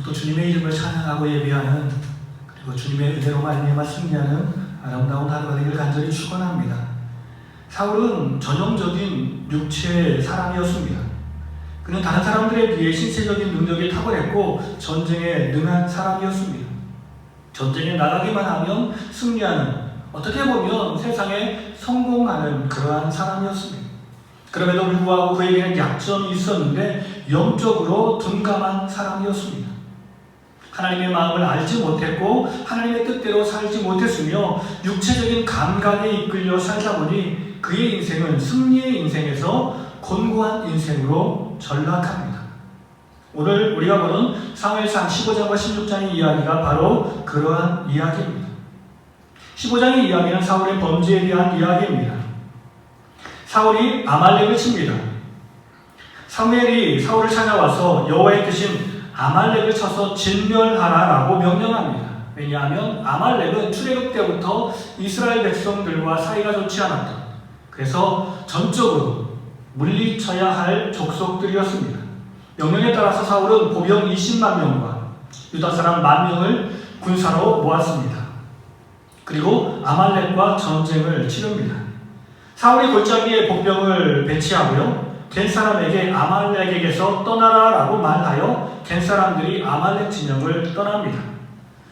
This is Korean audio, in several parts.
또 주님의 이름을 찬양하고 예배하는, 그리고 주님의 은혜로 말미암아 승리하는 아름다운 하루가 되길 간절히 축원합니다. 사울은 전형적인 육체의 사람이었습니다. 그는 다른 사람들에 비해 신체적인 능력이 탁월했고 전쟁에 능한 사람이었습니다. 전쟁에 나가기만 하면 승리하는, 어떻게 보면 세상에 성공하는 그러한 사람이었습니다. 그럼에도 불구하고 그에게는 약점이 있었는데 영적으로 둔감한 사람이었습니다. 하나님의 마음을 알지 못했고 하나님의 뜻대로 살지 못했으며 육체적인 감각에 이끌려 살다 보니 그의 인생은 승리의 인생에서 곤고한 인생으로 전락합니다. 오늘 우리가 보는 사무엘상 15장과 16장의 이야기가 바로 그러한 이야기입니다. 15장의 이야기는 사울의 범죄에 대한 이야기입니다. 사울이 아말렉을 칩니다. 사무엘이 사울을 찾아와서 여호와의 뜻인 아말렉을 쳐서 진멸하라라고 명령합니다. 왜냐하면 아말렉은 출애굽 때부터 이스라엘 백성들과 사이가 좋지 않았던, 그래서 전적으로 물리쳐야 할 족속들이었습니다. 명령에 따라서 사울은 보병 20만 명과 유다 사람 10,000명을 군사로 모았습니다. 그리고 아말렉과 전쟁을 치릅니다. 사울이 골짜기에 복병을 배치하고요, 겐 사람에게 아말렉에게서 떠나라라고 말하여 겐 사람들이 아말렉 진영을 떠납니다.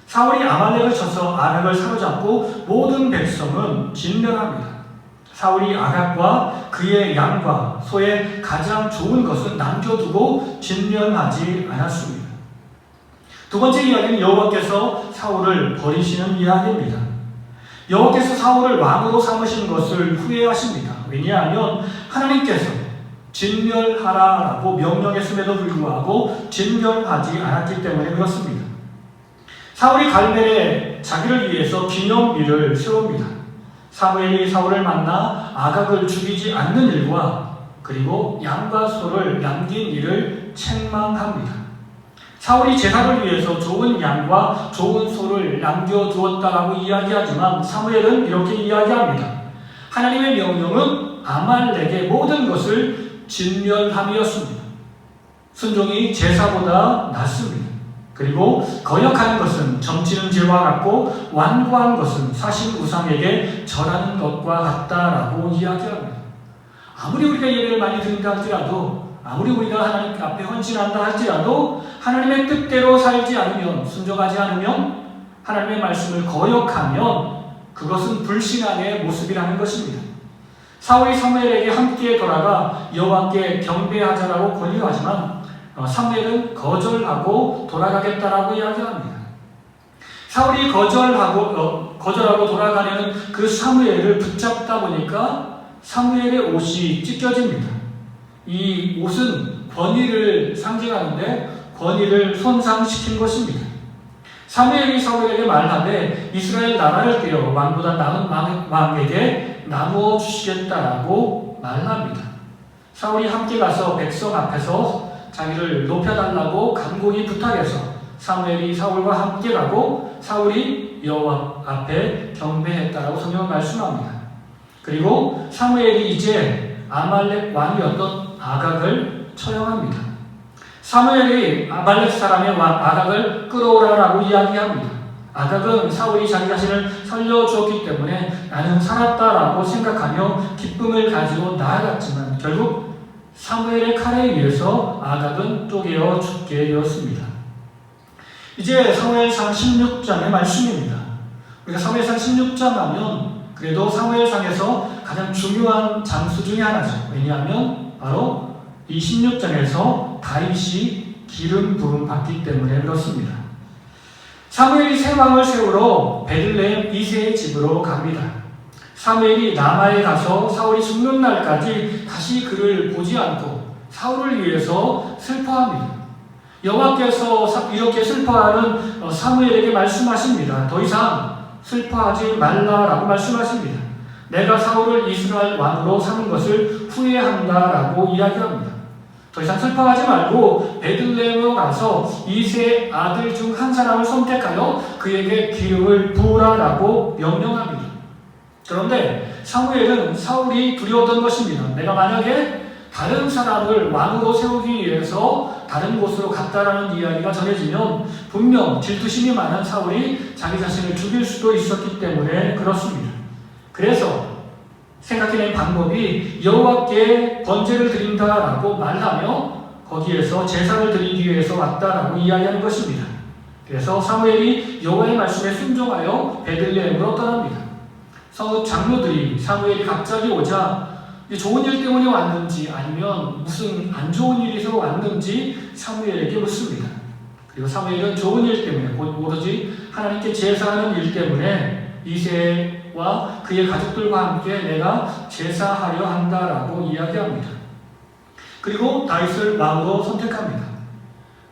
사울이 아말렉을 쳐서 아각을 사로잡고 모든 백성은 진멸합니다. 사울이 아각과 그의 양과 소의 가장 좋은 것은 남겨두고 진멸하지 않았습니다. 두 번째 이야기는 여호와께서 사울을 버리시는 이야기입니다. 여호와께서 사울을 왕으로 삼으신 것을 후회하십니다. 왜냐하면 하나님께서 진멸하라라고 명령했음에도 불구하고 진멸하지 않았기 때문에 그렇습니다. 사울이 갈멜에 자기를 위해서 기념비를 세웁니다. 사무엘이 사울을 만나 아각을 죽이지 않는 일과 그리고 양과 소를 남긴 일을 책망합니다. 사울이 제사를 위해서 좋은 양과 좋은 소를 남겨두었다라고 이야기하지만 사무엘은 이렇게 이야기합니다. 하나님의 명령은 아말렉의 모든 것을 진멸함이었습니다. 순종이 제사보다 낫습니다. 그리고 거역하는 것은 점치는 죄와 같고 완고한 것은 사신 우상에게 절하는 것과 같다라고 이야기합니다. 아무리 우리가 예배를 많이 드린다 할지라도, 아무리 우리가 하나님 앞에 헌신한다 할지라도 하나님의 뜻대로 살지 않으면, 순종하지 않으면, 하나님의 말씀을 거역하면 그것은 불신앙의 모습이라는 것입니다. 사울이 사무엘에게 함께 돌아가 여호와께 경배하자라고 권유하지만 사무엘은 거절하고 돌아가겠다라고 이야기합니다. 사울이 거절하고 돌아가려는 그 사무엘을 붙잡다 보니까 사무엘의 옷이 찢겨집니다. 이 옷은 권위를 상징하는데 권위를 손상시킨 것입니다. 사무엘이 사울에게 말하되 이스라엘 나라를 떼어 왕보다 나은 왕에게 나누어 주시겠다라고 말합니다. 사울이 함께 가서 백성 앞에서 자기를 높여달라고 간곡히 부탁해서 사무엘이 사울과 함께 가고 사울이 여호와 앞에 경배했다라고 성경은 말씀합니다. 그리고 사무엘이 이제 아말렉 왕이었던 아각을 처형합니다. 사무엘이 아말렉 사람의 왕 아각을 끌어오라라고 이야기합니다. 아각은 사울이 자기 자신을 살려주었기 때문에 나는 살았다라고 생각하며 기쁨을 가지고 나아갔지만 결국 사무엘의 칼에 의해서 아각은 쪼개어 죽게 되었습니다. 이제 사무엘상 16장의 말씀입니다. 우리가 사무엘상 16장 하면 그래도 사무엘상에서 가장 중요한 장수 중에 하나죠. 왜냐하면 바로 이 16장에서 다윗이 기름 부음 받기 때문에 그렇습니다. 사무엘이 새 왕을 세우러 베들레헴 이새의 집으로 갑니다. 사무엘이 라마에 가서 사울이 죽는 날까지 다시 그를 보지 않고 사울을 위해서 슬퍼합니다. 여호와께서 이렇게 슬퍼하는 사무엘에게 말씀하십니다. 더 이상 슬퍼하지 말라라고 말씀하십니다. 내가 사울을 이스라엘 왕으로 삼은 것을 후회한다라고 이야기합니다. 더 이상 슬퍼하지 말고 베들레헴으로 가서 이새의 아들 중 한 사람을 선택하여 그에게 기름을 부으라라고 명령합니다. 그런데 사무엘은 사울이 두려웠던 것입니다. 내가 만약에 다른 사람을 왕으로 세우기 위해서 다른 곳으로 갔다라는 이야기가 전해지면 분명 질투심이 많은 사울이 자기 자신을 죽일 수도 있었기 때문에 그렇습니다. 그래서 생각해낸 방법이 여호와께 번제를 드린다라고 말하며 거기에서 제사를 드리기 위해서 왔다라고 이야기하는 것입니다. 그래서 사무엘이 여호와의 말씀에 순종하여 베들레헴으로 떠납니다. 성읍 장로들이 사무엘이 갑자기 오자 좋은 일 때문에 왔는지 아니면 무슨 안 좋은 일이 있어서 왔는지 사무엘에게 묻습니다. 그리고 사무엘은 좋은 일 때문에 오로지 하나님께 제사하는 일 때문에 이새와 그의 가족들과 함께 내가 제사하려 한다라고 이야기합니다. 그리고 다윗을 왕으로 선택합니다.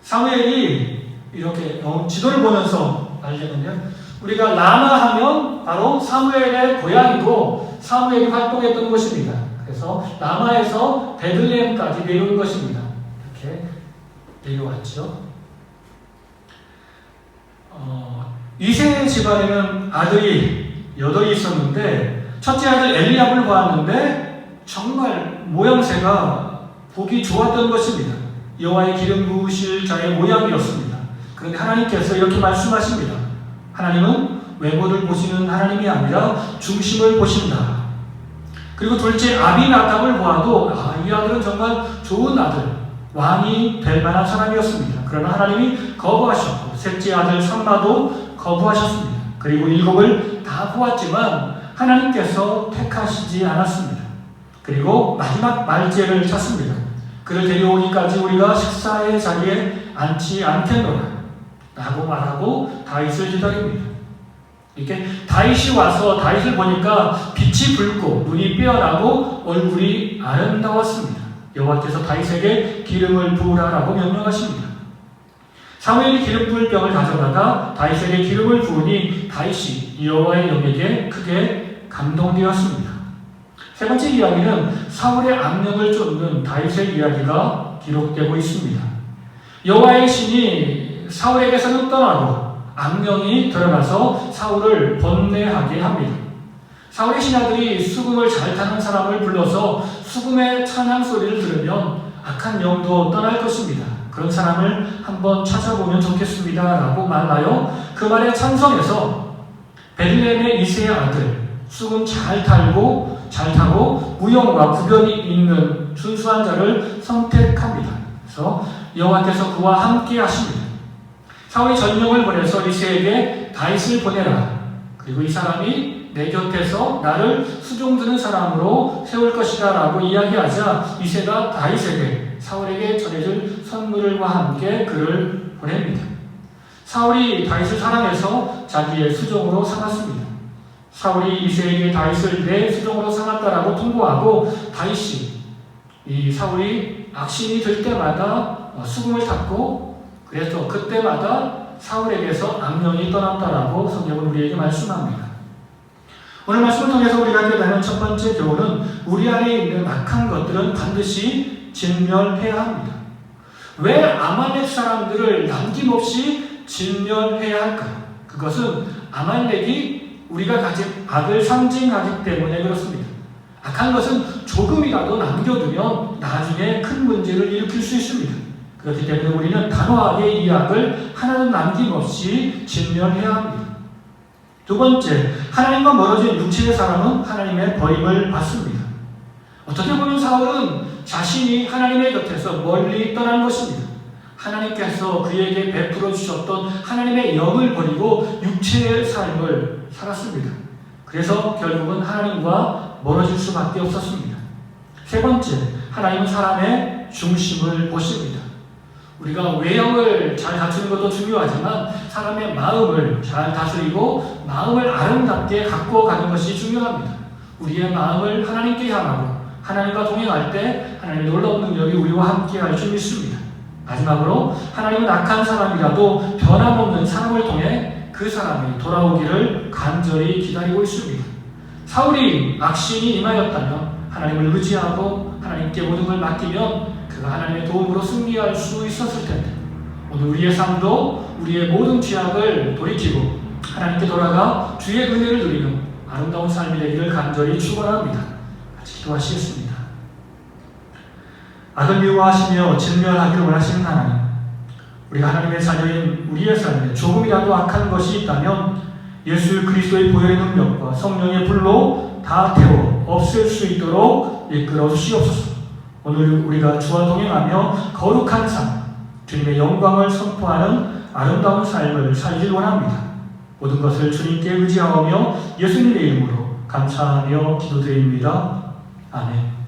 사무엘이 이렇게 지도를 보면서 알려면요, 우리가 라마 하면 바로 사무엘의 고향이고 사무엘이 활동했던 곳입니다. 그래서 라마에서 베들레헴까지 내려온 것입니다. 이렇게 내려왔죠. 이세 집안에는 아들이 8이 있었는데 첫째 아들 엘리압을 보았는데 정말 모양새가 보기 좋았던 것입니다. 여호와의 기름 부으실 자의 모양이었습니다. 그런데 하나님께서 이렇게 말씀하십니다. 하나님은 외모를 보시는 하나님이 아니라 중심을 보신다. 그리고 둘째 아비나답을 보아도 이 아들은 정말 좋은 아들, 왕이 될 만한 사람이었습니다. 그러나 하나님이 거부하셨고 셋째 아들 삼마도 거부하셨습니다. 그리고 7을 다 보았지만 하나님께서 택하시지 않았습니다. 그리고 마지막 말제를 찾습니다. 그를 데려오기까지 우리가 식사의 자리에 앉지 않겠노라 라고 말하고 다윗을 기다립니다. 이렇게 다윗이 와서 다윗을 보니까 빛이 붉고 눈이 빼어나고 얼굴이 아름다웠습니다. 여호와께서 다윗에게 기름을 부으라라고 명령하십니다. 사무엘이 기름 부을 병을 가져다가 다윗에게 기름을 부으니 다윗이 여호와의 영에게 크게 감동되었습니다. 세 번째 이야기는 사울의 악명을 쫓는 다윗의 이야기가 기록되고 있습니다. 여호와의 신이 사울에게서는 떠나고 악령이 들어가서 사울을 번뇌하게 합니다. 사울의 신하들이 수금을 잘 타는 사람을 불러서 수금의 찬양 소리를 들으면 악한 영도 떠날 것입니다. 그런 사람을 한번 찾아보면 좋겠습니다 라고 말하여 그 말에 찬성해서 베들레헴의 이새의 아들 수금 잘 타고 무용과 구변이 있는 순수한 자를 선택합니다. 그래서 여호와께서 그와 함께 하십니다. 사울이 전령을 보내서 이새에게 다윗을 보내라. 그리고 이 사람이 내 곁에서 나를 수종드는 사람으로 세울 것이다 라고 이야기하자 이새가 다윗에게 사울에게 전해줄 선물과 함께 그를 보냅니다. 사울이 다윗을 사랑해서 자기의 수종으로 삼았습니다. 사울이 이새에게 다윗을 내 수종으로 삼았다라고 통보하고 다윗이 이 사울이 악신이 들 때마다 수금을 탔고 그래서 그때마다 사울에게서 악령이 떠났다라고 성경은 우리에게 말씀합니다. 오늘 말씀을 통해서 우리가 깨닫는 첫 번째 교훈은 우리 안에 있는 악한 것들은 반드시 진멸해야 합니다. 왜 아말렉 사람들을 남김없이 진멸해야 할까요? 그것은 아말렉이 우리가 가진 악을 상징하기 때문에 그렇습니다. 악한 것은 조금이라도 남겨두면 나중에 큰 문제를 일으킬 수 있습니다. 그렇기 때문에 우리는 단호하게 이 악을 하나도 남김없이 진멸해야 합니다. 두 번째, 하나님과 멀어진 육체의 사람은 하나님의 버림을 받습니다. 어떻게 보면 사울은 자신이 하나님의 곁에서 멀리 떠난 것입니다. 하나님께서 그에게 베풀어 주셨던 하나님의 영을 버리고 육체의 삶을 살았습니다. 그래서 결국은 하나님과 멀어질 수밖에 없었습니다. 세 번째, 하나님은 사람의 중심을 보십니다. 우리가 외형을 잘 갖추는 것도 중요하지만 사람의 마음을 잘 다스리고 마음을 아름답게 갖고 가는 것이 중요합니다. 우리의 마음을 하나님께 향하고 하나님과 동행할 때 하나님의 놀라운 능력이 우리와 함께 할 줄 믿습니다. 마지막으로 하나님은 악한 사람이라도 변함없는 사람을 통해 그 사람이 돌아오기를 간절히 기다리고 있습니다. 사울이 악신이 임하였다면 하나님을 의지하고 하나님께 모든 걸 맡기면 그가 하나님의 도움으로 승리할 수 있었을 텐데 오늘 우리의 삶도 우리의 모든 죄악을 돌이키고 하나님께 돌아가 주의 은혜를 누리는 아름다운 삶이 되기를 간절히 축원합니다. 같이 기도하시겠습니다. 악을 미워하시며 진멸하기를 원하시는 하나님, 우리가 하나님의 자녀인 우리의 삶에 조금이라도 악한 것이 있다면 예수 그리스도의 보혈의 능력과 성령의 불로 다 태워 없앨 수 있도록 이끌어 주시옵소서. 오늘 우리가 주와 동행하며 거룩한 삶, 주님의 영광을 선포하는 아름다운 삶을 살길 원합니다. 모든 것을 주님께 의지하며 예수님의 이름으로 감사하며 기도드립니다. 아멘.